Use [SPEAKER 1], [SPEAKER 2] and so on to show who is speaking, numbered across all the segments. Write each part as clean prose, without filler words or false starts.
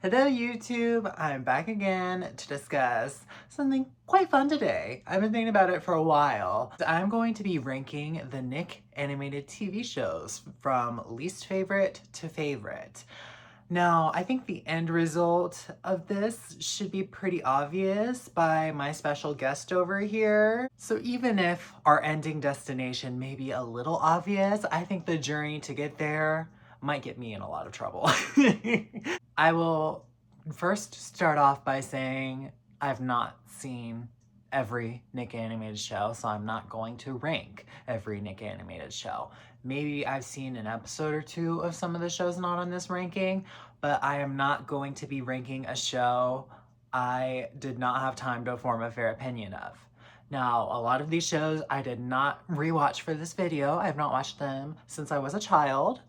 [SPEAKER 1] Hello YouTube, I'm back again to discuss something quite fun today. I've been thinking about it for a while. I'm going to be ranking the Nick animated TV shows from least favorite to favorite. Now, I think the end result of this should be pretty obvious by my special guest over here. So even if our ending destination may be a little obvious, I think the journey to get there might get me in a lot of trouble. I will first start off by saying I've not seen every Nick animated show, so I'm not going to rank every Nick animated show. Maybe I've seen an episode or two of some of the shows not on this ranking, but I am not going to be ranking a show I did not have time to form a fair opinion of. Now, a lot of these shows I did not rewatch for this video. I have not watched them since I was a child.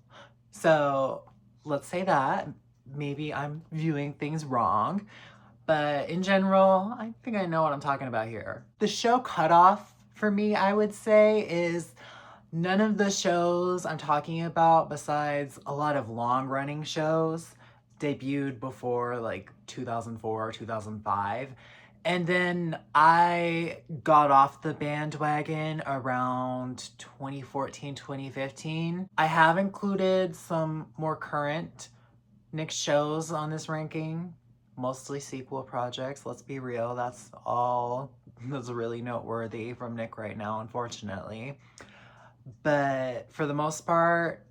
[SPEAKER 1] So let's say that. Maybe I'm viewing things wrong. But in general, I think I know what I'm talking about here. The show cutoff for me, I would say, is none of the shows I'm talking about, besides a lot of long-running shows, debuted before like 2004 or 2005. And then I got off the bandwagon around 2014, 2015. I have included some more current Nick shows on this ranking, mostly sequel projects. Let's be real, that's all that's really noteworthy from Nick right now, unfortunately. But for the most part,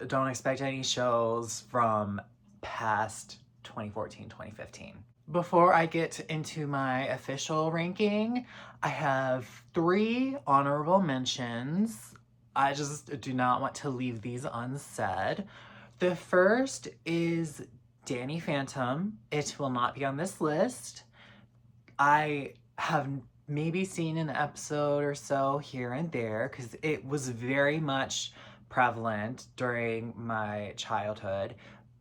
[SPEAKER 1] don't expect any shows from past 2014, 2015. Before I get into my official ranking, I have 3 honorable mentions. I just do not want to leave these unsaid. The first is Danny Phantom. It will not be on this list. I have maybe seen an episode or so here and there because it was very much prevalent during my childhood.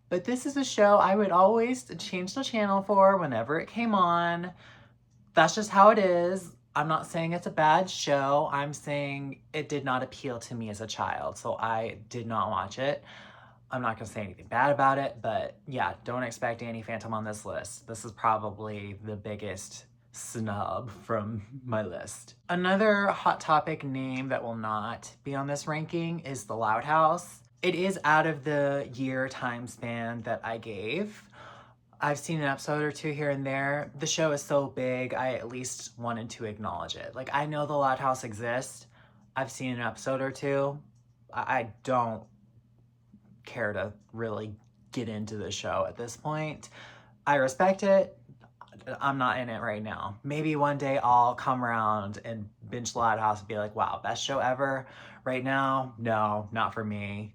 [SPEAKER 1] But this is a show I would always change the channel for whenever it came on. That's just how it is. I'm not saying it's a bad show. I'm saying it did not appeal to me as a child, so I did not watch it. I'm not gonna say anything bad about it, but yeah, don't expect Danny Phantom on this list. This is probably the biggest snub from my list. Another Hot Topic name that will not be on this ranking is The Loud House. It is out of the year time span that I gave. I've seen an episode or two here and there. The show is so big, I at least wanted to acknowledge it. Like, I know The Loud House exists. I've seen an episode or two. I don't care to really get into the show at this point. I respect it. I'm not in it right now. Maybe one day I'll come around and binge Loud House and be like, wow, best show ever. Right now, no, not for me.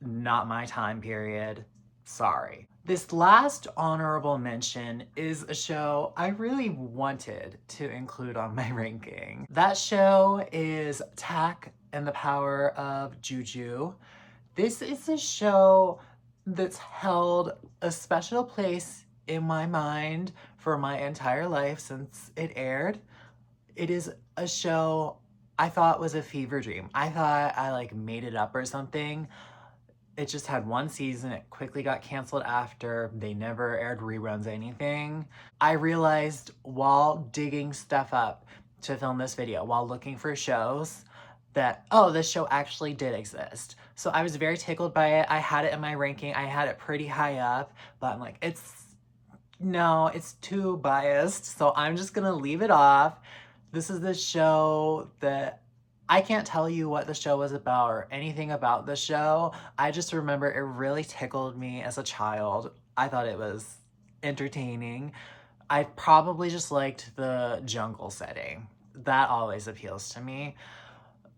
[SPEAKER 1] Not my time period. Sorry. This last honorable mention is a show I really wanted to include on my ranking. That show is Tak and the Power of Juju. This is a show that's held a special place in my mind for my entire life since it aired. It is a show I thought was a fever dream. I thought I like made it up or something. It just had one season. It quickly got canceled after. They never aired reruns, anything. I realized while digging stuff up to film this video, while looking for shows, that, oh, this show actually did exist. So I was very tickled by it. I had it in my ranking. I had it pretty high up, but I'm like, no, it's too biased. So I'm just gonna leave it off. This is the show that I can't tell you what the show was about or anything about the show. I just remember it really tickled me as a child. I thought it was entertaining. I probably just liked the jungle setting. That always appeals to me.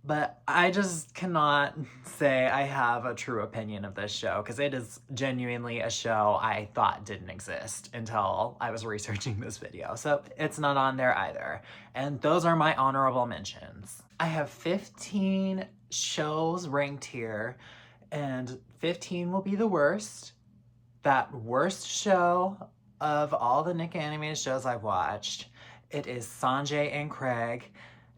[SPEAKER 1] But I just cannot say I have a true opinion of this show because it is genuinely a show I thought didn't exist until I was researching this video. So it's not on there either. And those are my honorable mentions. I have 15 shows ranked here, and 15 will be the worst. That worst show of all the Nick animated shows I've watched, it is Sanjay and Craig.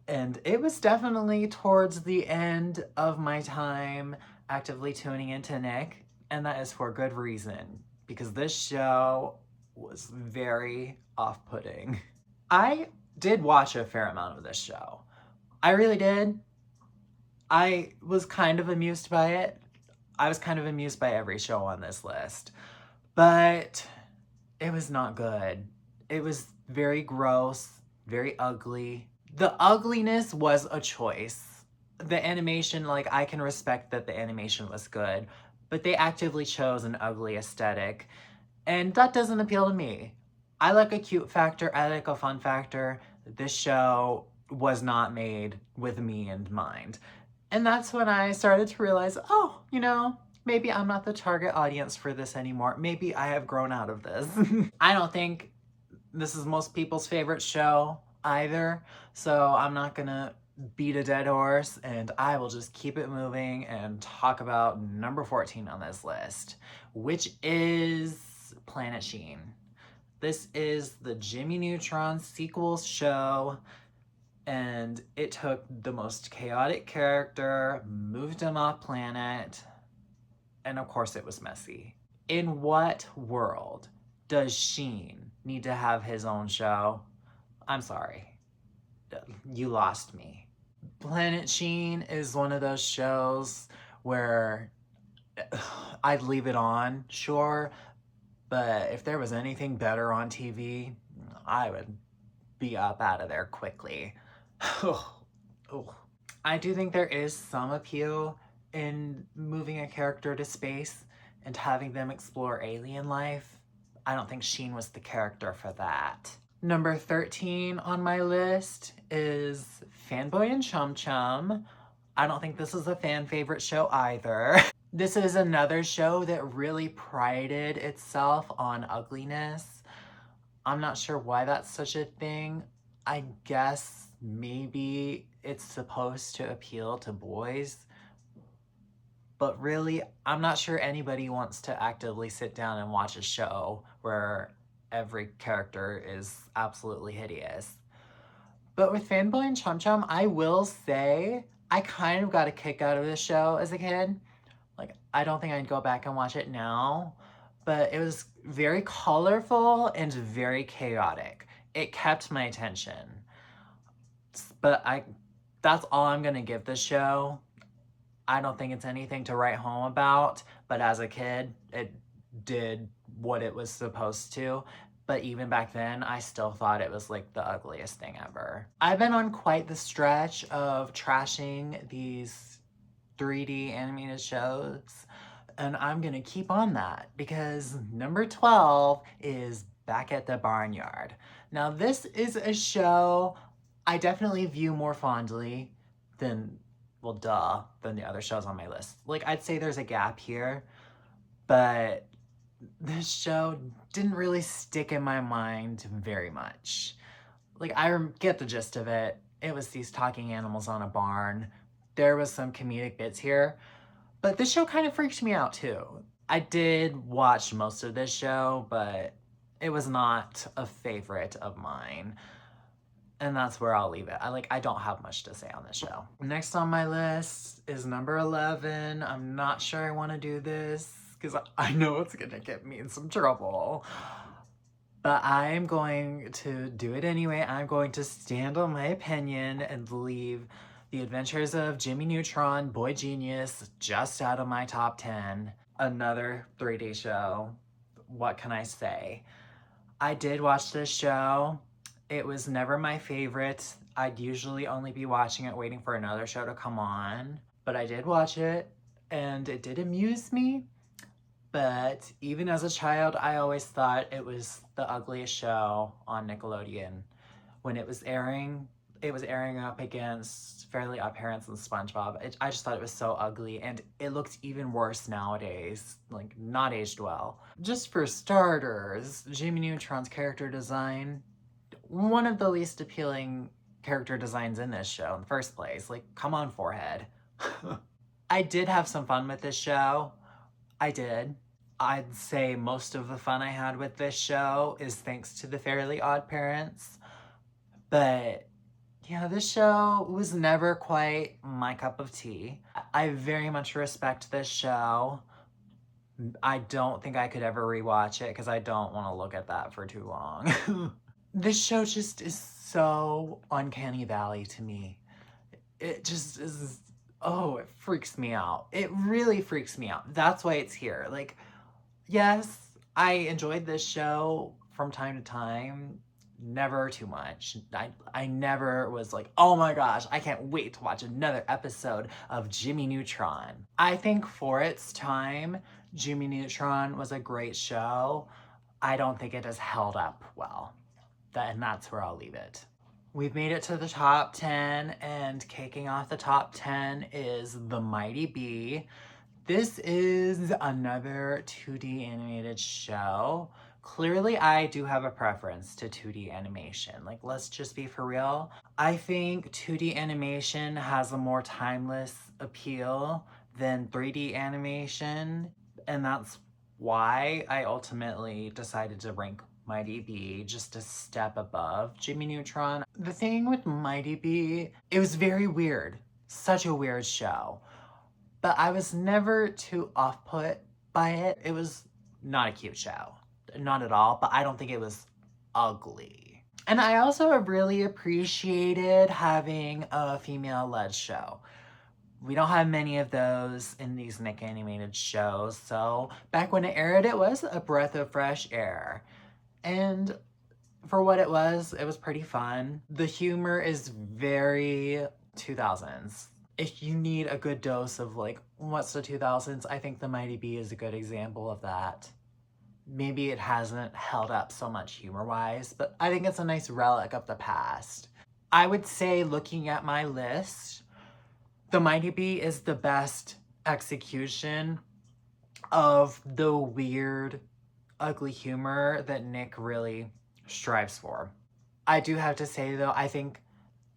[SPEAKER 1] And it was definitely towards the end of my time actively tuning into Nick, and that is for good reason. because this show was very off-putting. I did watch a fair amount of this show. I really did. I was kind of amused by it. I was kind of amused by every show on this list. But it was not good. It was very gross, very ugly. The ugliness was a choice. The animation, like, I can respect that the animation was good, but they actively chose an ugly aesthetic, and that doesn't appeal to me. I like a cute factor, I like a fun factor. This show was not made with me in mind. And that's when I started to realize, oh, you know, maybe I'm not the target audience for this anymore. Maybe I have grown out of this. I don't think this is most people's favorite show either, so I'm not gonna beat a dead horse, and I will just keep it moving and talk about number 14 on this list, which is Planet Sheen. This is the Jimmy Neutron sequel show, and it took the most chaotic character, moved him off planet, and of course it was messy. In what world does Sheen need to have his own show? I'm sorry. You lost me. Planet Sheen is one of those shows where I'd leave it on, sure, but if there was anything better on TV, I would be up out of there quickly. Oh. I do think there is some appeal in moving a character to space and having them explore alien life. I don't think Sheen was the character for that. Number 13 on my list is Fanboy and Chum Chum. I don't think this is a fan favorite show either. This is another show that really prided itself on ugliness. I'm not sure why that's such a thing. I guess maybe it's supposed to appeal to boys, but really, I'm not sure anybody wants to actively sit down and watch a show where every character is absolutely hideous. But with Fanboy and Chum Chum, I will say I kind of got a kick out of this show as a kid. Like, I don't think I'd go back and watch it now, but it was very colorful and very chaotic. It kept my attention. But that's all I'm gonna give this show. I don't think it's anything to write home about, but as a kid, it did what it was supposed to. But even back then, I still thought it was like the ugliest thing ever. I've been on quite the stretch of trashing these 3D animated shows, and I'm gonna keep on that because number 12 is Back at the Barnyard. Now, this is a show I definitely view more fondly than, well, duh, than the other shows on my list. Like, I'd say there's a gap here, but this show didn't really stick in my mind very much. Like, I get the gist of it. It was these talking animals on a barn. There was some comedic bits here, but this show kind of freaked me out too. I did watch most of this show, but it was not a favorite of mine. And that's where I'll leave it. I don't have much to say on this show. Next on my list is number 11. I'm not sure I want to do this because I know it's gonna get me in some trouble. But I'm going to do it anyway. I'm going to stand on my opinion and leave The Adventures of Jimmy Neutron, Boy Genius, just out of my top 10. Another 3D show. What can I say? I did watch this show. It was never my favorite. I'd usually only be watching it waiting for another show to come on. But I did watch it, and it did amuse me. But even as a child, I always thought it was the ugliest show on Nickelodeon. When it was airing up against Fairly Odd Parents and SpongeBob. I just thought it was so ugly, and it looks even worse nowadays, like not aged well. Just for starters, Jimmy Neutron's character design, one of the least appealing character designs in this show in the first place. Like, come on, forehead. I did have some fun with this show. I did. I'd say most of the fun I had with this show is thanks to the Fairly Odd Parents. But yeah, this show was never quite my cup of tea. I very much respect this show, I don't think I could ever rewatch it because I don't want to look at that for too long. This show just is so uncanny valley to me. It just is, oh, it freaks me out. It really freaks me out. That's why it's here. Like, yes, I enjoyed this show from time to time. Never too much. I never was like, oh my gosh, I can't wait to watch another episode of Jimmy Neutron. I think for its time, Jimmy Neutron was a great show. I don't think it has held up well. And that's where I'll leave it. We've made it to the top 10, and kicking off the top 10 is The Mighty Bee. This is another 2D animated show. Clearly, I do have a preference to 2D animation. Like, let's just be for real. I think 2D animation has a more timeless appeal than 3D animation, and that's why I ultimately decided to rank Mighty Bee just a step above Jimmy Neutron. The thing with Mighty Bee, it was very weird. Such a weird show. But I was never too off-put by it. It was not a cute show. Not at all, but I don't think it was ugly. And I also really appreciated having a female-led show. We don't have many of those in these Nick animated shows, so back when it aired, it was a breath of fresh air. And for what it was pretty fun. The humor is very 2000s. If you need a good dose of like, what's the 2000s, I think The Mighty Bee is a good example of that. Maybe it hasn't held up so much humor-wise, but I think it's a nice relic of the past. I would say, looking at my list, The Mighty Bee is the best execution of the weird, ugly humor that Nick really strives for. I do have to say though, I think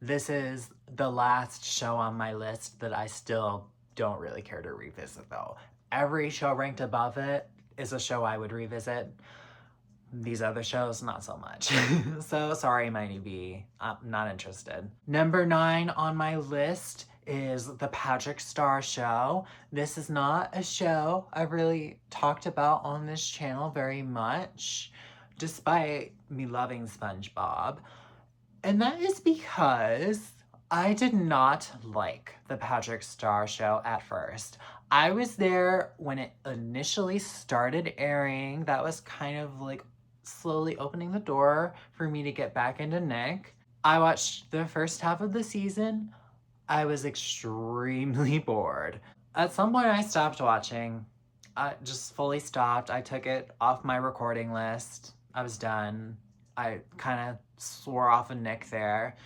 [SPEAKER 1] this is the last show on my list that I still don't really care to revisit though. Every show ranked above it is a show I would revisit. These other shows, not so much. So sorry, Mighty Bee. I'm not interested. Number 9 on my list is The Patrick Star Show. This is not a show I've really talked about on this channel very much, despite me loving SpongeBob. And that is because I did not like The Patrick Star Show at first. I was there when it initially started airing. That was kind of like slowly opening the door for me to get back into Nick. I watched the first half of the season. I was extremely bored. At some point I stopped watching. I just fully stopped. I took it off my recording list. I was done. I kind of swore off of Nick there.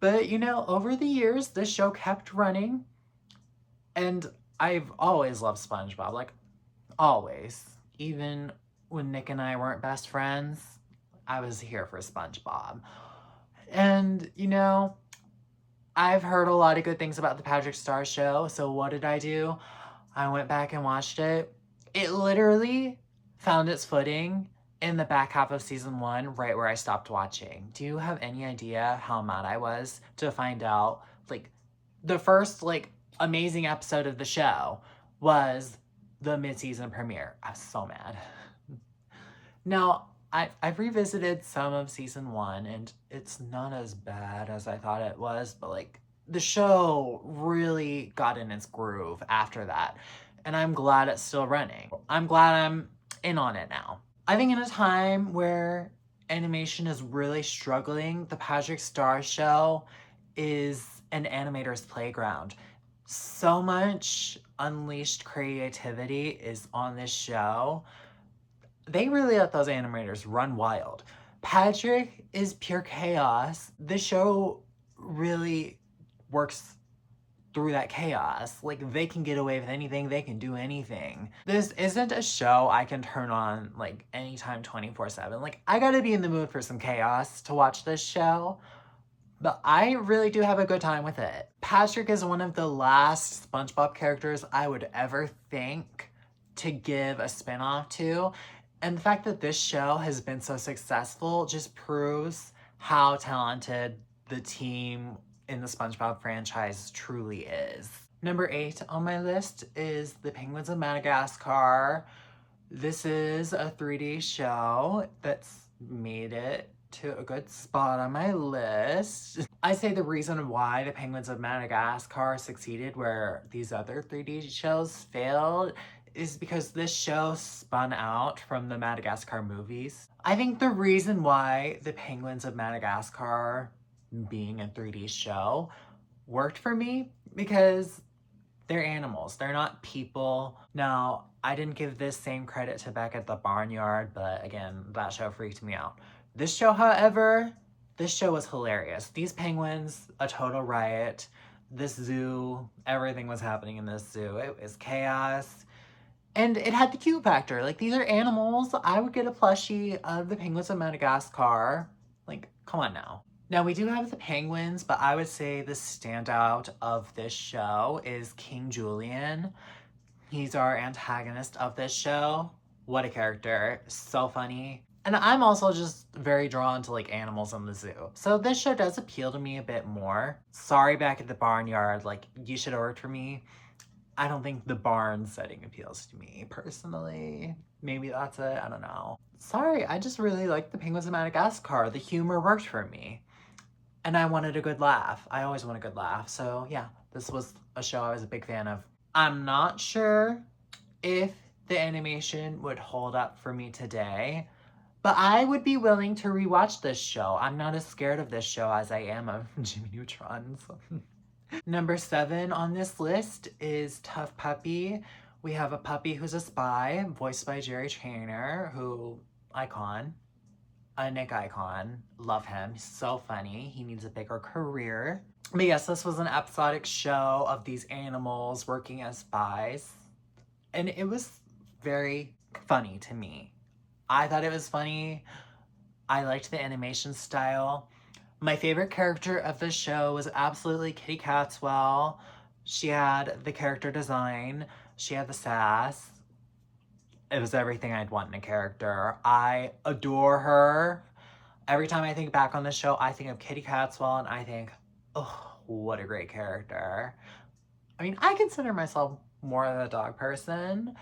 [SPEAKER 1] But you know, over the years, this show kept running. And I've always loved SpongeBob, like always. Even when Nick and I weren't best friends, I was here for SpongeBob. And you know, I've heard a lot of good things about the Patrick Star Show, so what did I do? I went back and watched it. It literally found its footing in the back half of season 1, right where I stopped watching. Do you have any idea how mad I was to find out, like, the first, like, amazing episode of the show was the mid-season premiere? I was so mad. Now, I've revisited some of season 1, and it's not as bad as I thought it was, but, like, the show really got in its groove after that, and I'm glad it's still running. I'm glad I'm in on it now. I think in a time where animation is really struggling, the Patrick Star Show is an animator's playground. So much unleashed creativity is on this show. They really let those animators run wild. Patrick is pure chaos. The show really works through that chaos. Like, they can get away with anything, they can do anything. This isn't a show I can turn on, like, anytime 24/7. Like, I gotta be in the mood for some chaos to watch this show, but I really do have a good time with it. Patrick is one of the last SpongeBob characters I would ever think to give a spinoff to, and the fact that this show has been so successful just proves how talented the team in the SpongeBob franchise truly is. Number 8 on my list is The Penguins of Madagascar. This is a 3D show that's made it to a good spot on my list. I say the reason why The Penguins of Madagascar succeeded where these other 3D shows failed is because this show spun out from the Madagascar movies. I think the reason why The Penguins of Madagascar being a 3D show worked for me because they're animals. They're not people. Now, I didn't give this same credit to Beck at the Barnyard, but again, that show freaked me out. This show, however, this show was hilarious. These penguins, a total riot. This zoo, everything was happening in this zoo. It was chaos. And it had the cute factor. Like, these are animals. I would get a plushie of the Penguins of Madagascar. Like, come on now. Now, we do have the penguins, but I would say the standout of this show is King Julian. He's our antagonist of this show. What a character. So funny. And I'm also just very drawn to like animals in the zoo. So this show does appeal to me a bit more. Sorry, Back at the Barnyard, like you should have worked for me. I don't think the barn setting appeals to me personally. Maybe that's it, I don't know. Sorry, I just really like the Penguins of Madagascar. The humor worked for me. And I wanted a good laugh. I always want a good laugh. So yeah, this was a show I was a big fan of. I'm not sure if the animation would hold up for me today, but I would be willing to rewatch this show. I'm not as scared of this show as I am of Jimmy Neutron. So. Number 7 on this list is Tough Puppy. We have a puppy who's a spy, voiced by Jerry Trainer, who, icon. A Nick icon. Love him. He's so funny. He needs a bigger career. But yes, this was an episodic show of these animals working as spies. And it was very funny to me. I thought it was funny. I liked the animation style. My favorite character of the show was absolutely Kitty Catswell. She had the character design. She had the sass. It was everything I'd want in a character. I adore her. Every time I think back on the show, I think of Kitty Catswell and I think, oh, what a great character. I mean, I consider myself more of a dog person,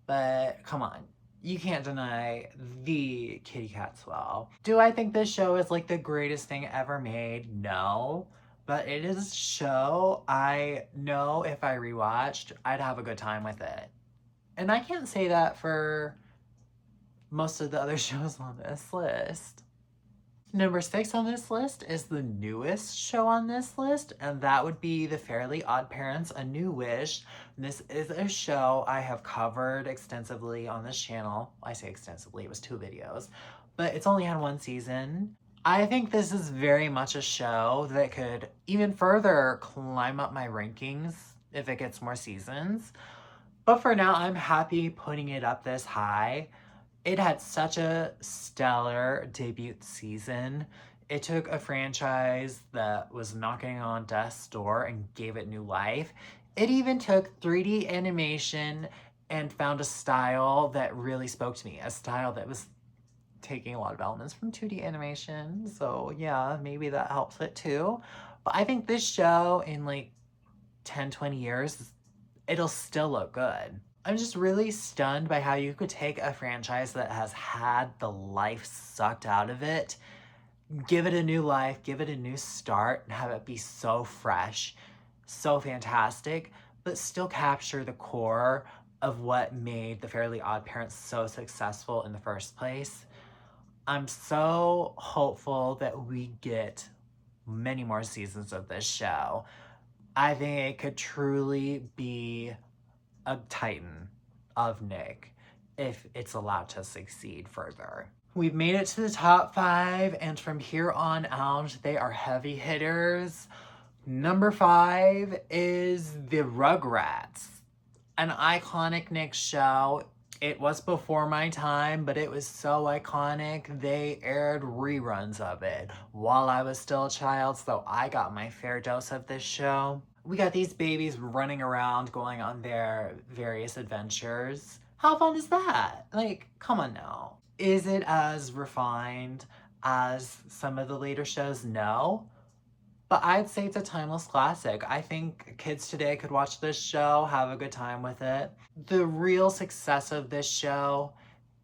[SPEAKER 1] but come on. You can't deny the Kitty Catswell. Do I think this show is like the greatest thing ever made? No. But it is a show I know if I rewatched, I'd have a good time with it. And I can't say that for most of the other shows on this list. Number 6 on this list is the newest show on this list, and that would be The Fairly Odd Parents: A New Wish. This is a show I have covered extensively on this channel. I say extensively, it was 2 videos, but it's only had 1 season. I think this is very much a show that could even further climb up my rankings if it gets more seasons. But for now, I'm happy putting it up this high. It had such a stellar debut season. It took a franchise that was knocking on death's door and gave it new life. It even took 3D animation and found a style that really spoke to me, a style that was taking a lot of elements from 2D animation. So yeah, maybe that helps it too. But I think this show in like 10, 20 years, it'll still look good. I'm just really stunned by how you could take a franchise that has had the life sucked out of it, give it a new life, give it a new start, and have it be so fresh, so fantastic, but still capture the core of what made The Fairly Odd Parents so successful in the first place. I'm so hopeful that we get many more seasons of this show. I think it could truly be a titan of Nick if it's allowed to succeed further. We've made it to the top 5, and from here on out, they are heavy hitters. Number 5 is The Rugrats, an iconic Nick show. It was before my time, but it was so iconic, they aired reruns of it while I was still a child, so I got my fair dose of this show. We got these babies running around, going on their various adventures. How fun is that? Like, come on now. Is it as refined as some of the later shows? No. But I'd say it's a timeless classic. I think kids today could watch this show, have a good time with it. The real success of this show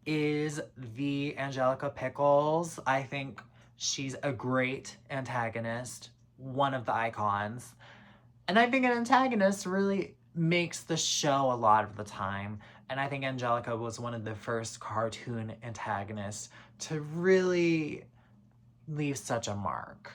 [SPEAKER 1] is the Angelica Pickles. I think she's a great antagonist, one of the icons. And I think an antagonist really makes the show a lot of the time. And I think Angelica was one of the first cartoon antagonists to really leave such a mark.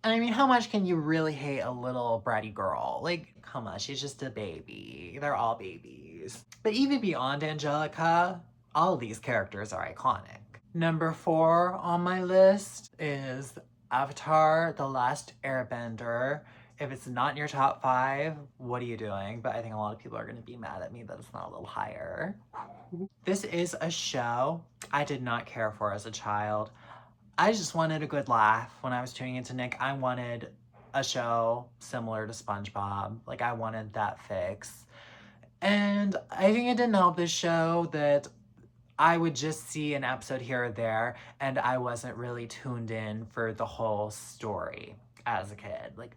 [SPEAKER 1] And I mean, how much can you really hate a little bratty girl? Like, come on, she's just a baby. They're all babies. But even beyond Angelica, all of these characters are iconic. Number 4 on my list is Avatar: The Last Airbender. If it's not in your top 5, what are you doing? But I think a lot of people are going to be mad at me that it's not a little higher. This is a show I did not care for as a child. I just wanted a good laugh when I was tuning into Nick. I wanted a show similar to SpongeBob. Like, I wanted that fix. And I think it didn't help this show that I would just see an episode here or there, and I wasn't really tuned in for the whole story as a kid. Like,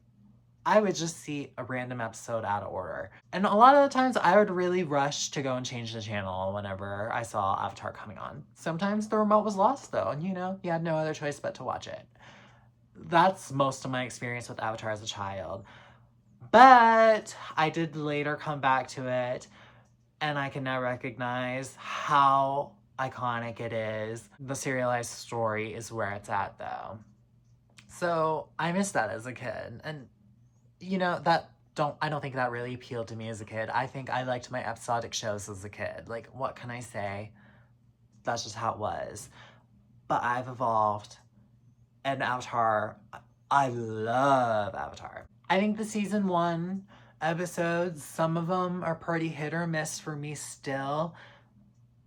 [SPEAKER 1] I would just see a random episode out of order. And a lot of the times I would really rush to go and change the channel whenever I saw Avatar coming on. Sometimes the remote was lost though, and you had no other choice but to watch it. That's most of my experience with Avatar as a child. But I did later come back to it, and I can now recognize how iconic it is. The serialized story is where it's at though. So I missed that as a kid, and I don't think that really appealed to me as a kid. I think I liked my episodic shows as a kid. Like, what can I say? That's just how it was. But I've evolved, and Avatar, I love Avatar. I think the season 1 episodes, some of them are pretty hit or miss for me still.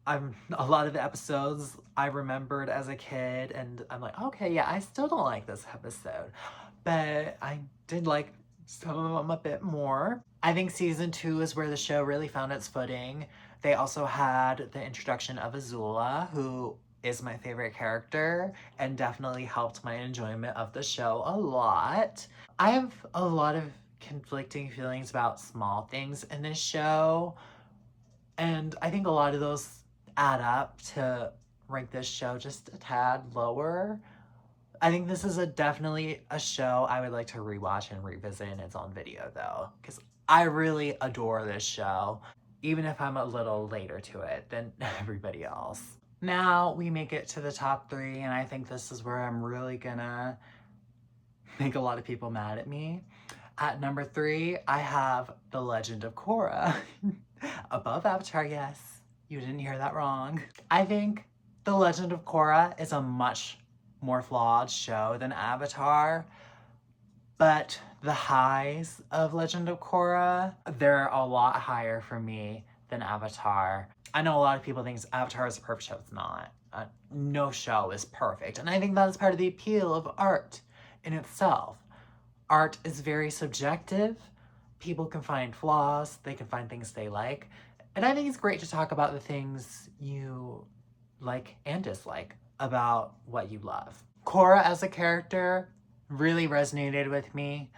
[SPEAKER 1] A lot of the episodes I remembered as a kid, and I'm like, okay, yeah, I still don't like this episode. But I did like some of them a bit more. I think season 2 is where the show really found its footing. They also had the introduction of Azula, who is my favorite character and definitely helped my enjoyment of the show a lot. I have a lot of conflicting feelings about small things in this show, and I think a lot of those add up to rank this show just a tad lower. I think this is definitely a show I would like to rewatch and revisit in its own video though, because I really adore this show, even if I'm a little later to it than everybody else. Now we make it to the top 3, and I think this is where I'm really gonna make a lot of people mad at me. At number 3, I have The Legend of Korra. Above Avatar, yes. You didn't hear that wrong. I think The Legend of Korra is a much more flawed show than Avatar, but the highs of Legend of Korra, they're a lot higher for me than Avatar. I know a lot of people think Avatar is a perfect show. It's not. No show is perfect, and I think that's part of the appeal of art in itself. Art is very subjective. People can find flaws, they can find things they like, and I think it's great to talk about the things you like and dislike about what you love. Korra as a character really resonated with me.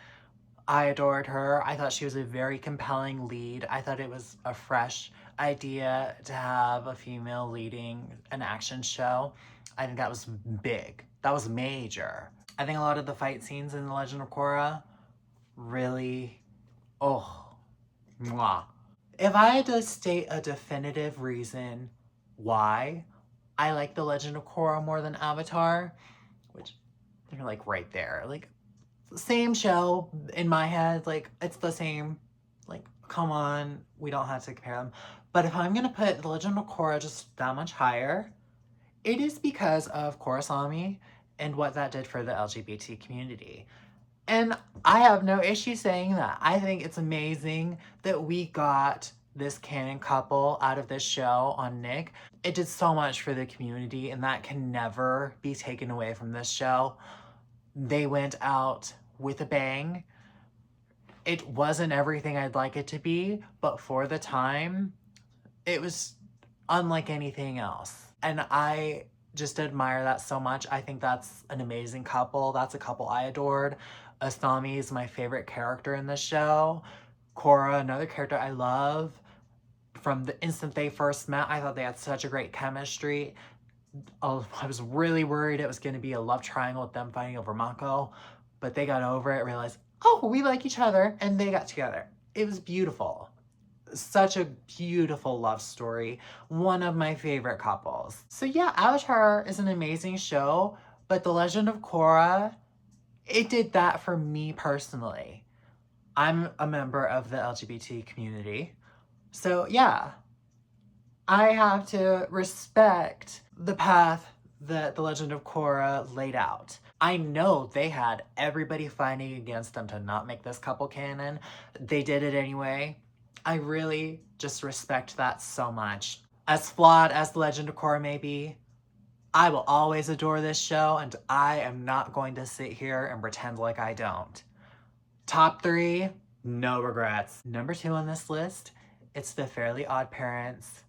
[SPEAKER 1] I adored her. I thought she was a very compelling lead. I thought it was a fresh idea to have a female leading an action show. I think that was big. That was major. I think a lot of the fight scenes in The Legend of Korra really, mwah. If I had to state a definitive reason why I like The Legend of Korra more than Avatar, which they're like right there. Like, same show in my head. Like, it's the same. Like, come on, we don't have to compare them. But if I'm gonna put The Legend of Korra just that much higher, it is because of Korrasami and what that did for the LGBT community. And I have no issue saying that. I think it's amazing that we got this canon couple out of this show on Nick. It did so much for the community, and that can never be taken away from this show. They went out with a bang. It wasn't everything I'd like it to be, but for the time, it was unlike anything else. And I just admire that so much. I think that's an amazing couple. That's a couple I adored. Asami is my favorite character in the show. Korra, another character I love. From the instant they first met, I thought they had such a great chemistry. I was really worried it was going to be a love triangle with them fighting over Mako, but they got over it, realized, oh, we like each other, and they got together. It was beautiful. Such a beautiful love story. One of my favorite couples. So yeah, Avatar is an amazing show, but The Legend of Korra, it did that for me personally. I'm a member of the LGBT community. So yeah, I have to respect the path that The Legend of Korra laid out. I know they had everybody fighting against them to not make this couple canon. They did it anyway. I really just respect that so much. As flawed as The Legend of Korra may be, I will always adore this show, and I am not going to sit here and pretend like I don't. Top 3, no regrets. Number 2 on this list, it's The Fairly Odd Parents.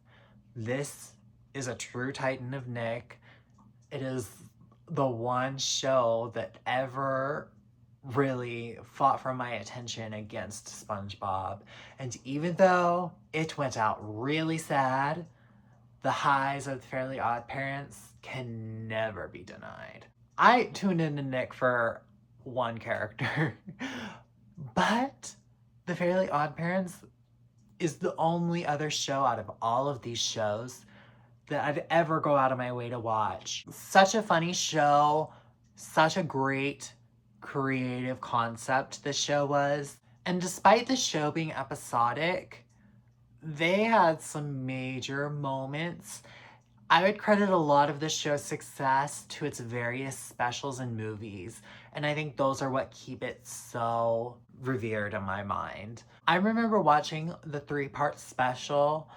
[SPEAKER 1] This is a true titan of Nick. It is the one show that ever really fought for my attention against SpongeBob. And even though it went out really sad, the highs of the Fairly Odd Parents can never be denied. I tuned into Nick for one character, but the Fairly Odd Parents is the only other show out of all of these shows that I'd ever go out of my way to watch. Such a funny show, such a great creative concept this show was. And despite the show being episodic, they had some major moments. I would credit a lot of the show's success to its various specials and movies, and I think those are what keep it so revered in my mind. I remember watching the 3-part special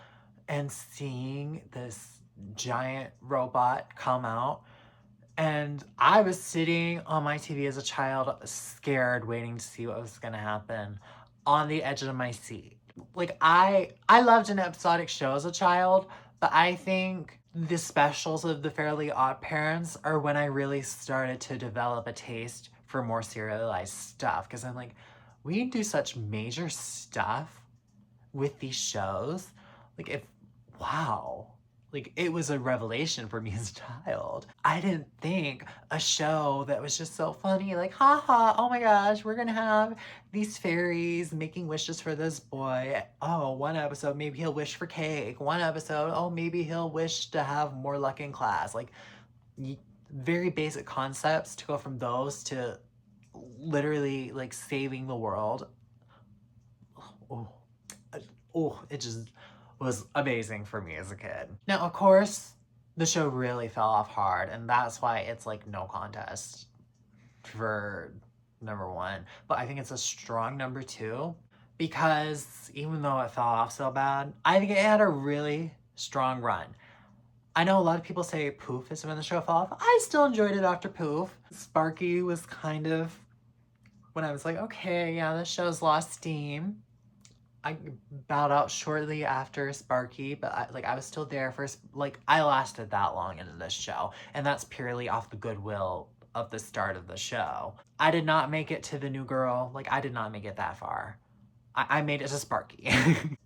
[SPEAKER 1] and seeing this giant robot come out, and I was sitting on my TV as a child, scared, waiting to see what was gonna happen, on the edge of my seat. Like, I loved an episodic show as a child, but I think the specials of the Fairly Odd Parents are when I really started to develop a taste for more serialized stuff. Because I'm like, we can do such major stuff with these shows. Like, wow. Like, it was a revelation for me as a child. I didn't think a show that was just so funny, like, haha, oh my gosh, we're gonna have these fairies making wishes for this boy. Oh, one episode, maybe he'll wish for cake. One episode, oh, maybe he'll wish to have more luck in class. Like, very basic concepts to go from those to literally, like, saving the world. Oh, it just was amazing for me as a kid. Now, of course, the show really fell off hard, and that's why it's like no contest for number 1. But I think it's a strong number 2, because even though it fell off so bad, I think it had a really strong run. I know a lot of people say Poof is when the show fell off. I still enjoyed it after Poof. Sparky was kind of when I was like, okay, yeah, this show's lost steam. I bowed out shortly after Sparky, but I was still there for, like, I lasted that long into this show, and that's purely off the goodwill of the start of the show. I did not make it to the new girl. Like, I did not make it that far. I made it to Sparky.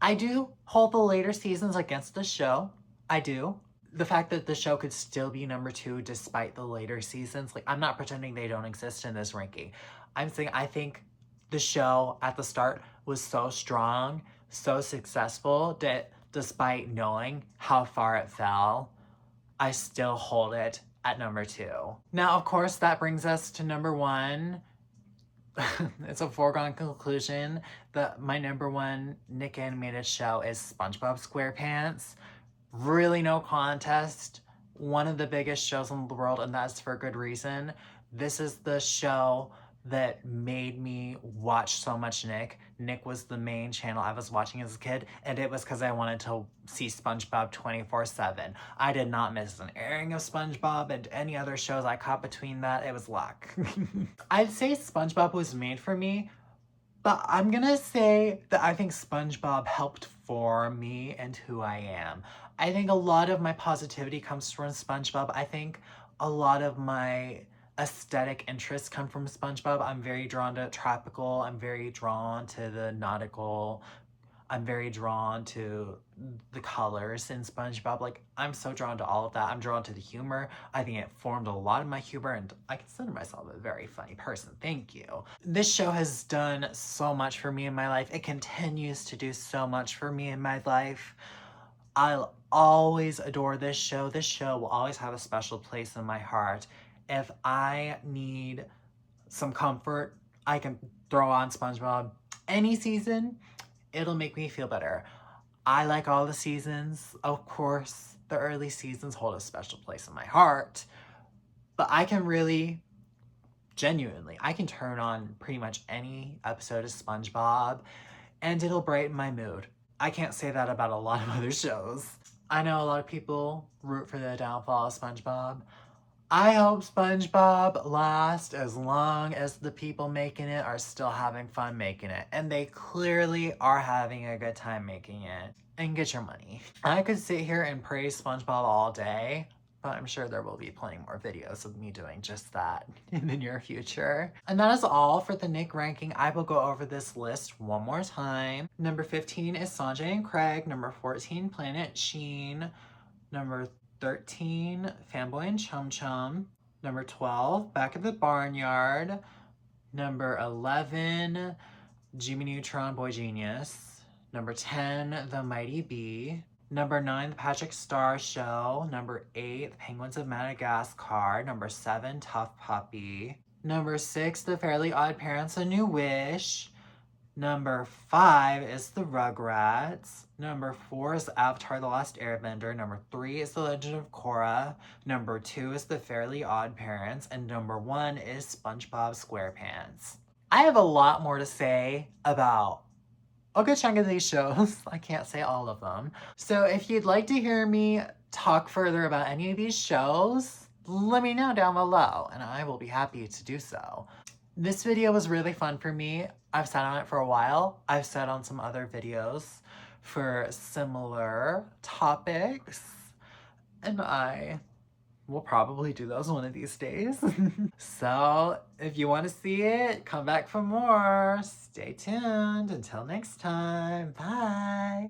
[SPEAKER 1] I do hold the later seasons against the show. I do. The fact that the show could still be number 2 despite the later seasons, like, I'm not pretending they don't exist in this ranking. I'm saying I think the show at the start was so strong, so successful, that despite knowing how far it fell, I still hold it at number 2. Now, of course, that brings us to number 1. It's a foregone conclusion that my number 1 Nick animated show is SpongeBob SquarePants. Really no contest. One of the biggest shows in the world, and that's for good reason. This is the show that made me watch so much Nick. Nick was the main channel I was watching as a kid, and it was because I wanted to see SpongeBob 24/7. I did not miss an airing of SpongeBob, and any other shows I caught between that, it was luck. I'd say SpongeBob was made for me, but I'm gonna say that I think SpongeBob helped form me and who I am. I think a lot of my positivity comes from SpongeBob. I think a lot of my aesthetic interests come from SpongeBob. I'm very drawn to tropical. I'm very drawn to the nautical. I'm very drawn to the colors in SpongeBob. Like, I'm so drawn to all of that. I'm drawn to the humor. I think it formed a lot of my humor, and I consider myself a very funny person. Thank you. This show has done so much for me in my life. It continues to do so much for me in my life. I'll always adore this show. This show will always have a special place in my heart. If I need some comfort, I can throw on SpongeBob any season. It'll make me feel better. I like all the seasons. Of course, the early seasons hold a special place in my heart. But I can really, genuinely, I can turn on pretty much any episode of SpongeBob and it'll brighten my mood. I can't say that about a lot of other shows. I know a lot of people root for the downfall of SpongeBob. I hope SpongeBob lasts as long as the people making it are still having fun making it. And they clearly are having a good time making it. And get your money. I could sit here and praise SpongeBob all day, but I'm sure there will be plenty more videos of me doing just that in the near future. And that is all for the Nick ranking. I will go over this list one more time. Number 15 is Sanjay and Craig. Number 14, Planet Sheen. Number 13, Fanboy and Chum Chum. Number 12, Back at the Barnyard. Number 11, Jimmy Neutron Boy Genius. Number 10, The Mighty Bee. Number 9, The Patrick Star Show. Number 8, The Penguins of Madagascar. Number 7, Tough Puppy. Number 6, The Fairly Odd Parents, A New Wish. Number 5 is The Rugrats. Number 4 is Avatar The Last Airbender. Number 3 is The Legend of Korra. Number 2 is The Fairly Odd Parents. And number 1 is SpongeBob SquarePants. I have a lot more to say about a good chunk of these shows. I can't say all of them. So if you'd like to hear me talk further about any of these shows, let me know down below and I will be happy to do so. This video was really fun for me. I've sat on it for a while. I've sat on some other videos for similar topics, and I will probably do those one of these days. So if you want to see it, come back for more. Stay tuned. Until next time, bye.